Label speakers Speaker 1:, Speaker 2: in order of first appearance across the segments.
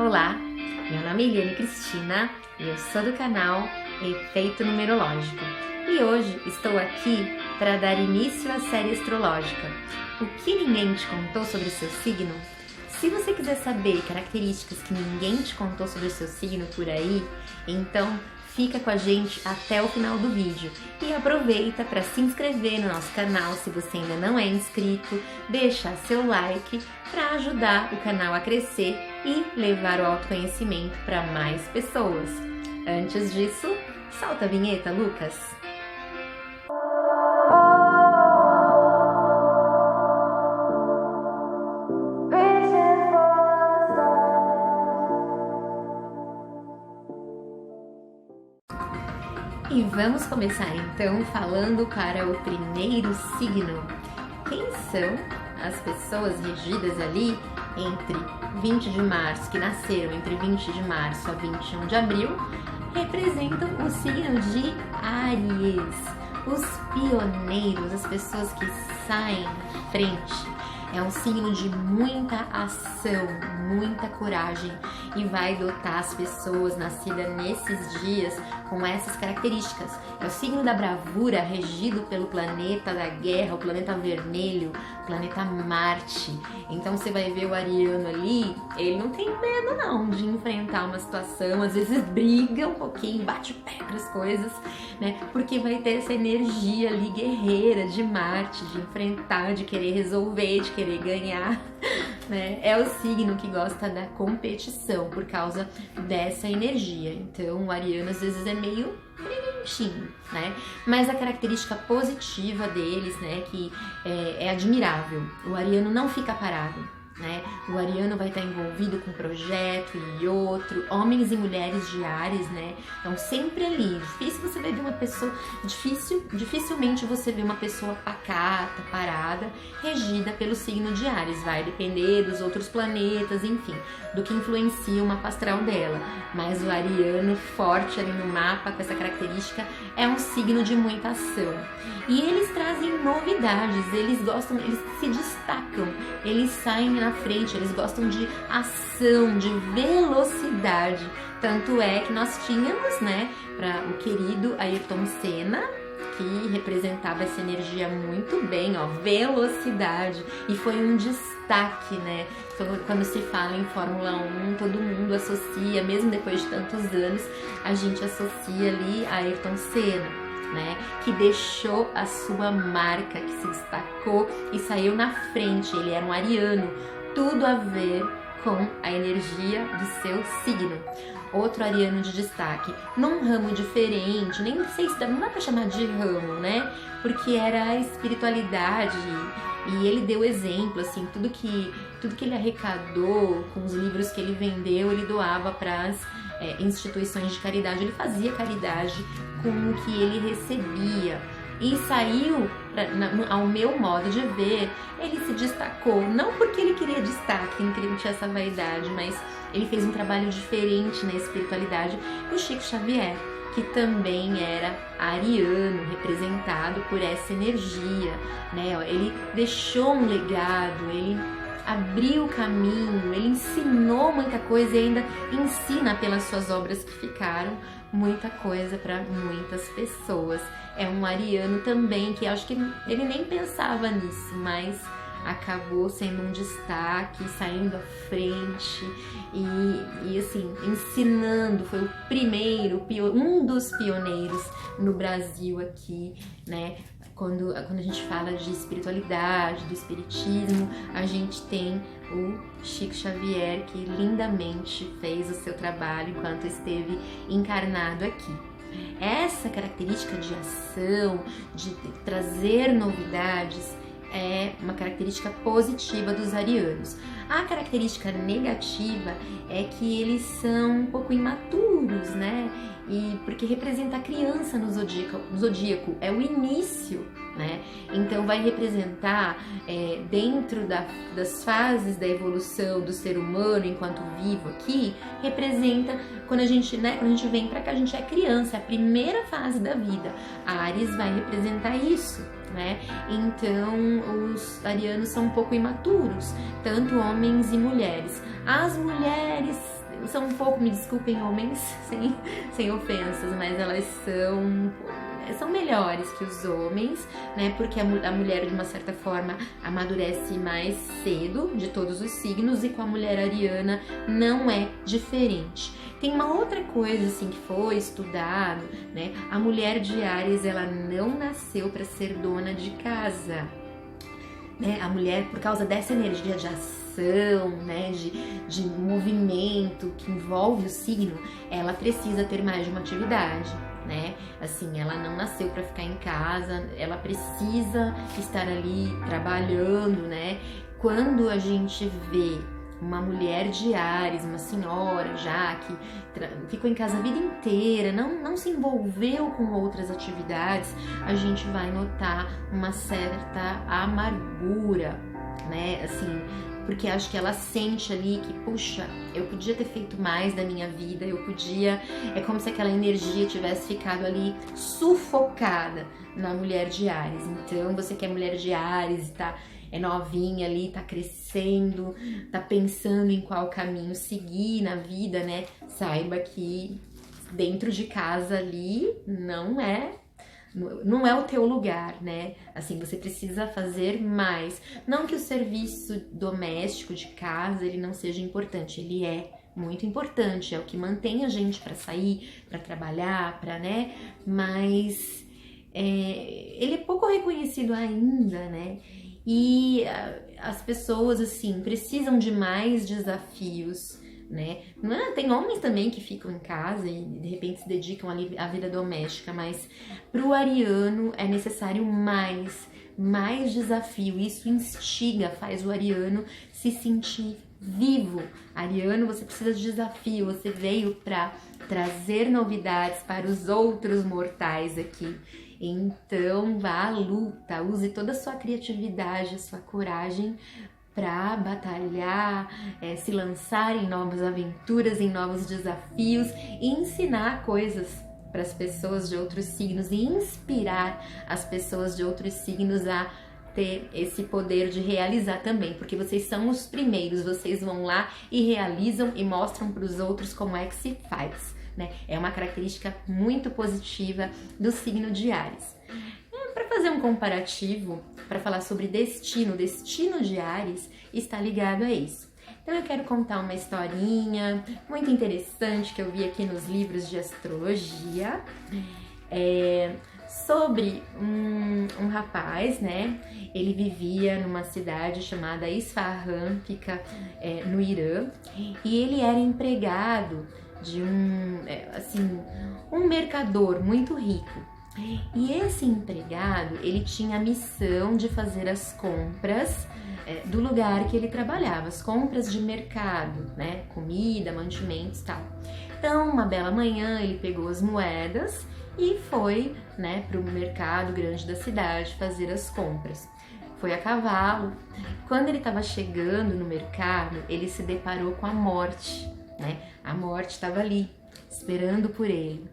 Speaker 1: Olá, meu nome é Eliane Cristina e eu sou do canal Efeito Numerológico. E hoje estou aqui para dar início à série astrológica. O que ninguém te contou sobre o seu signo? Se você quiser saber características que ninguém te contou sobre o seu signo por aí, então fica com a gente até o final do vídeo e aproveita para se inscrever no nosso canal se você ainda não é inscrito, deixar seu like para ajudar o canal a crescer e levar o autoconhecimento para mais pessoas. Antes disso, solta a vinheta, Lucas! E vamos começar então falando para o primeiro signo. Quem são as pessoas regidas ali entre 20 de março, que nasceram entre 20 de março a 21 de abril, representam o signo de Áries, os pioneiros, as pessoas que saem à frente. É um signo de muita ação, muita coragem e vai dotar as pessoas nascidas nesses dias com essas características. É o signo da bravura, regido pelo planeta da guerra, o planeta vermelho, o planeta Marte. Então você vai ver o ariano ali, ele não tem medo não de enfrentar uma situação, às vezes briga um pouquinho, bate o pé para as coisas, né? Porque vai ter essa energia ali guerreira de Marte, de enfrentar, de querer resolver, de querer ganhar, né? É o signo que gosta da competição por causa dessa energia. Então o ariano às vezes é meio preguiçinho, né? Mas a característica positiva deles, né, que é admirável. O ariano não fica parado, né? O ariano vai estar envolvido com um projeto e outro, homens e mulheres de Áries, né? Então sempre ali, difícil você ver uma pessoa, dificilmente você vê uma pessoa pacata, parada, regida pelo signo de Áries. Vai depender dos outros planetas, enfim, do que influencia o mapa astral dela. Mas o ariano forte ali no mapa, com essa característica, é um signo de muita ação. E eles trazem novidades, eles se destacam, eles saem na frente, eles gostam de ação, de velocidade. Tanto é que nós tínhamos, né, para o querido Ayrton Senna, que representava essa energia muito bem, ó, velocidade, e foi um destaque, né? Quando se fala em Fórmula 1, todo mundo associa, mesmo depois de tantos anos, a gente associa ali a Ayrton Senna, né, que deixou a sua marca, que se destacou e saiu na frente. Ele era um ariano, tudo a ver com a energia do seu signo. Outro ariano de destaque, num ramo diferente, nem sei se não dá pra chamar de ramo, né, porque era a espiritualidade. E ele deu exemplo, assim, tudo que ele arrecadou com os livros que ele vendeu, ele doava para as instituições de caridade. Ele fazia caridade com o que ele recebia. E saiu, ao meu modo de ver, ele se destacou, não porque ele queria destaque, não queria tinha essa vaidade, mas ele fez um trabalho diferente na espiritualidade. O Chico Xavier, que também era ariano, representado por essa energia, né? Ele deixou um legado, ele abriu o caminho, ele ensinou muita coisa e ainda ensina pelas suas obras que ficaram muita coisa para muitas pessoas. É um ariano também que acho que ele nem pensava nisso, mas acabou sendo um destaque, saindo à frente e assim, ensinando, foi o primeiro, um dos pioneiros no Brasil aqui, né? Quando a gente fala de espiritualidade, do espiritismo, a gente tem o Chico Xavier, que lindamente fez o seu trabalho enquanto esteve encarnado aqui. Essa característica de ação, de trazer novidades, é uma característica positiva dos arianos. A característica negativa é que eles são um pouco imaturos, né? E porque representa a criança no zodíaco, é o início, né? Então vai representar dentro das fases da evolução do ser humano enquanto vivo aqui, representa quando a gente vem para cá, a gente é criança, é a primeira fase da vida. A Áries vai representar isso, né? Então os arianos são um pouco imaturos, tanto homens e mulheres. As mulheres mulheres são um pouco, me desculpem homens, sem ofensas, mas elas são melhores que os homens, né? Porque a mulher, de uma certa forma, amadurece mais cedo, de todos os signos, e com a mulher ariana não é diferente. Tem uma outra coisa, assim, que foi estudado, né? A mulher de Áries, ela não nasceu para ser dona de casa, né? A mulher, por causa dessa energia de ação, né? De movimento que envolve o signo, ela precisa ter mais de uma atividade, né? Assim, ela não nasceu para ficar em casa, ela precisa estar ali trabalhando, né? Quando a gente vê uma mulher de Áries, uma senhora já que ficou em casa a vida inteira, não se envolveu com outras atividades, a gente vai notar uma certa amargura, né? Assim, porque acho que ela sente ali que, puxa, eu podia ter feito mais da minha vida, é como se aquela energia tivesse ficado ali sufocada na mulher de Áries. Então, você que é mulher de Áries, é novinha ali, tá crescendo, tá pensando em qual caminho seguir na vida, né? Saiba que dentro de casa ali não é o teu lugar, né? Assim, você precisa fazer mais. Não que o serviço doméstico de casa ele não seja importante, ele é muito importante, é o que mantém a gente para sair, para trabalhar, né? Mas ele é pouco reconhecido ainda, né? E as pessoas, assim, precisam de mais desafios, né? Tem homens também que ficam em casa e de repente se dedicam ali à vida doméstica, mas pro ariano é necessário mais desafio. Isso instiga, faz o ariano se sentir vivo. Ariano, você precisa de desafio, você veio para trazer novidades para os outros mortais aqui. Então vá à luta, use toda a sua criatividade, a sua coragem para batalhar, se lançar em novas aventuras, em novos desafios e ensinar coisas para as pessoas de outros signos e inspirar as pessoas de outros signos a ter esse poder de realizar também, porque vocês são os primeiros, vocês vão lá e realizam e mostram para os outros como é que se faz, né? É uma característica muito positiva do signo de Áries. Para fazer um comparativo, para falar sobre o destino de Áries está ligado a isso. Então eu quero contar uma historinha muito interessante que eu vi aqui nos livros de astrologia, sobre um rapaz, né? Ele vivia numa cidade chamada Isfahan, fica no Irã, e ele era empregado de um mercador muito rico. E esse empregado, ele tinha a missão de fazer as compras do lugar que ele trabalhava, as compras de mercado, né? Comida, mantimentos e tal. Então, uma bela manhã, ele pegou as moedas e foi, né, para o mercado grande da cidade fazer as compras. Foi a cavalo. Quando ele estava chegando no mercado, ele se deparou com a morte, né? A morte estava ali, esperando por ele.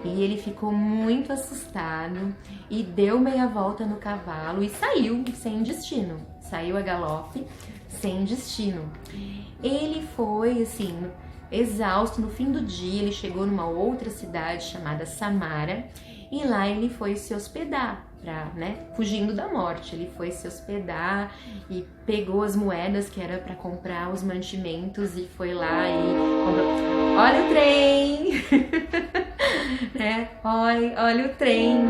Speaker 1: E ele ficou muito assustado e deu meia volta no cavalo e saiu sem destino. Saiu a galope, sem destino. Ele foi, assim, exausto. No fim do dia, ele chegou numa outra cidade chamada Samara e lá ele foi se hospedar, fugindo da morte. Ele foi se hospedar e pegou as moedas que era para comprar os mantimentos e foi lá e comprou. Olha o trem! Olha o trem!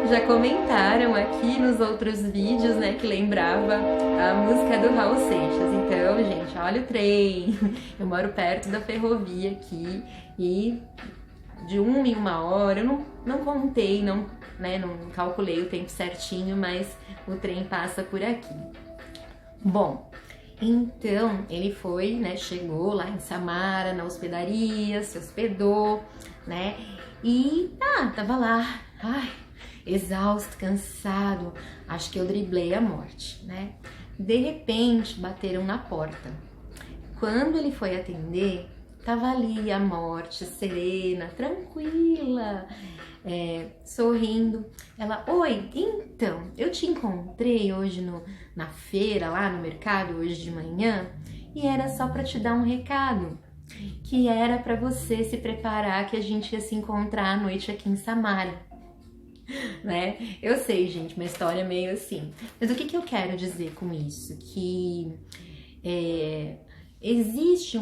Speaker 1: Já comentaram aqui nos outros vídeos, né, que lembrava a música do Raul Seixas. Então, gente, olha o trem! Eu moro perto da ferrovia aqui e de uma em uma hora, eu não contei, não calculei o tempo certinho, mas o trem passa por aqui. Bom, então ele foi, né, chegou lá em Samara, na hospedaria, se hospedou, né, e tava lá, exausto, cansado, acho que eu driblei a morte, né. De repente, bateram na porta. Quando ele foi atender, tava ali a morte, serena, tranquila, sorrindo. Ela, oi, então, eu te encontrei hoje na feira, lá no mercado, hoje de manhã, e era só para te dar um recado. que era para você se preparar, que a gente ia se encontrar à noite aqui em Samara, né? Eu sei, gente, uma história meio assim. Mas o que eu quero dizer com isso? Que existe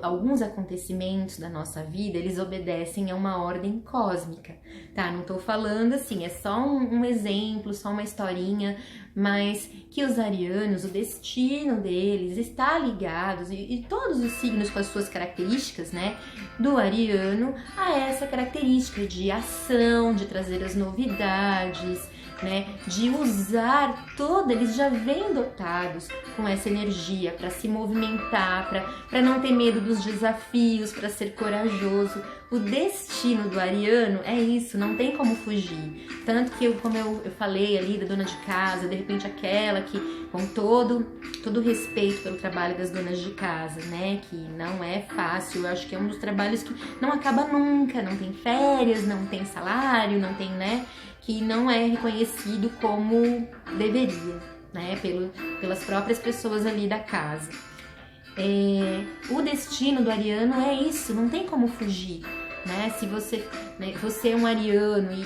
Speaker 1: alguns acontecimentos da nossa vida, eles obedecem a uma ordem cósmica, tá? Não tô falando assim, é só um exemplo, só uma historinha, mas que os arianos, o destino deles está ligado, e todos os signos com as suas características, né, do ariano, a essa característica de ação, de trazer as novidades, né, de usar eles já vêm dotados com essa energia para se movimentar, para não ter medo dos desafios, para ser corajoso. O destino do ariano é isso, não tem como fugir. Tanto que, como eu falei ali da dona de casa, de repente aquela que, com todo respeito pelo trabalho das donas de casa, né, que não é fácil, eu acho que é um dos trabalhos que não acaba nunca, não tem férias, não tem salário, não tem, né, que não é reconhecido como deveria, né, pelas próprias pessoas ali da casa. O destino do ariano é isso, não tem como fugir, né? Se você é um ariano e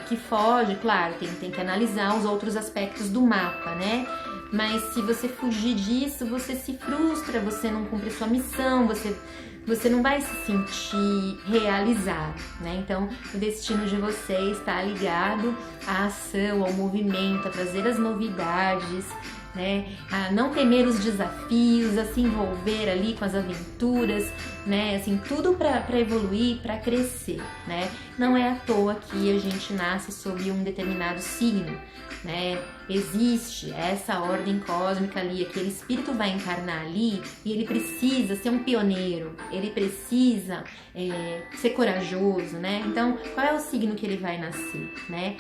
Speaker 1: que foge, claro, tem que analisar os outros aspectos do mapa, né? Mas se você fugir disso, você se frustra, você não cumpre sua missão, você não vai se sentir realizado, né? Então, o destino de vocês está ligado à ação, ao movimento, a trazer as novidades, né? A não temer os desafios, a se envolver ali com as aventuras, né? Assim, tudo para evoluir, para crescer, né? Não é à toa que a gente nasce sob um determinado signo, né? Existe essa ordem cósmica ali, aquele espírito vai encarnar ali e ele precisa ser um pioneiro, ele precisa ser corajoso, né? Então, qual é o signo que ele vai nascer, né?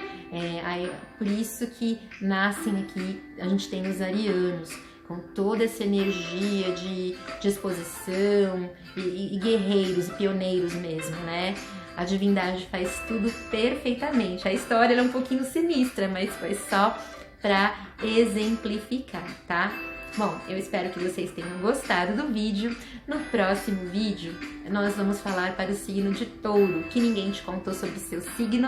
Speaker 1: Por isso que nascem aqui, a gente tem os arianos, com toda essa energia de exposição e guerreiros e pioneiros mesmo, né? A divindade faz tudo perfeitamente. A história é um pouquinho sinistra, mas foi só para exemplificar, tá? Bom, eu espero que vocês tenham gostado do vídeo. No próximo vídeo, nós vamos falar para o signo de Touro, que ninguém te contou sobre seu signo.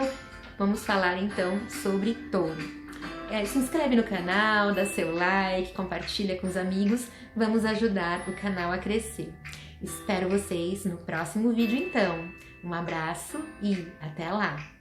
Speaker 1: Vamos falar então sobre Touro. Se inscreve no canal, dá seu like, compartilha com os amigos. Vamos ajudar o canal a crescer. Espero vocês no próximo vídeo então. Um abraço e até lá!